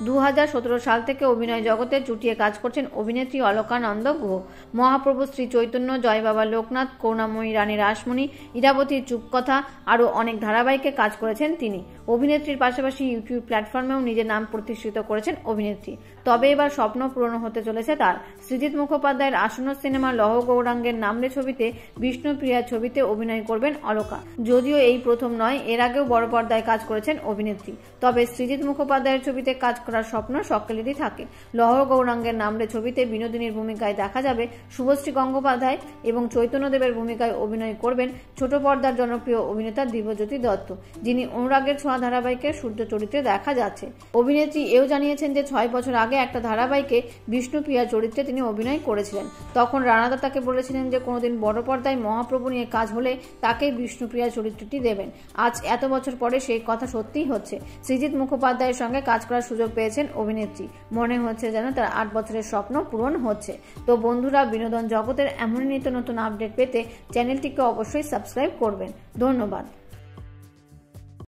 2017 সাল থেকে অভিনয় জগতে চুটিয়ে কাজ করছেন অভিনেত্রী অলকানন্দ গুহ। মহাপ্রভু শ্রী চৈতন্য, জয় বাবা লোকনাথ, করুণাময়ী রানী রাসমণি, ইরাবতীর চুপকথা আরও অনেক ধারাবাহিকে কাজ করেছেন তিনি। অভিনেত্রীর পাশাপাশি ইউটিউব প্ল্যাটফর্মেও নিজের নাম প্রতিষ্ঠিত করেছেন অভিনেত্রী। তবে এবার স্বপ্ন পূরণ হতে চলেছে তার। সৃজিত মুখোপাধ্যায়ের আসন্ন সিনেমা লহ গৌরাঙ্গের নামরে ছবিতে বিষ্ণুপ্রিয়ার ছবিতে অভিনয় করবেন অলকা। যদিও এই প্রথম নয়, এর আগেও বড় পর্দায় কাজ করেছেন অভিনেত্রী। তবে সৃজিত মুখোপাধ্যায়ের ছবিতে কাজ করার স্বপ্ন সকলেরই থাকে। লহ গৌরাঙ্গের নামরে ছবিতে বিনোদিনীর ভূমিকায় দেখা যাবে শুভশ্রী গঙ্গোপাধ্যায় এবং চৈতন্যদেবের ভূমিকায় অভিনয় করবেন ছোট পর্দার জনপ্রিয় অভিনেতা দিব্যজ্যোতি দত্ত, যিনি অনুরাগের ছোঁয়া ধারাবাহিকে সূর্য চরিত্রে দেখা যাচ্ছে। অভিনেত্রী এও জানিয়েছেন যে 6 বছর আগে একটা ধারাবাহিকে বিষ্ণুপ্রিয়া চরিত্রে তিনি অভিনয় করেছিলেন। তখন রানাদা তাকে বলেছিলেন যে কোনোদিন বড় পর্দায় মহাপ্রভু নিয়ে কাজ হলে তাকেই বিষ্ণুপ্রিয়া চরিত্রটি দেবেন। আজ এত বছর পরে সেই কথা সত্যিই হচ্ছে। সৃজিত মুখোপাধ্যায়ের সঙ্গে কাজ করার সুযোগ পেয়েছেন অভিনেত্রী। মনে হচ্ছে যেন তার 8 বছরের স্বপ্ন পূরণ হচ্ছে। তো বন্ধুরা, বিনোদন জগতের এমনই নিত্য নতুন আপডেট পেতে চ্যানেলটিকে অবশ্যই সাবস্ক্রাইব করবেন। ধন্যবাদ।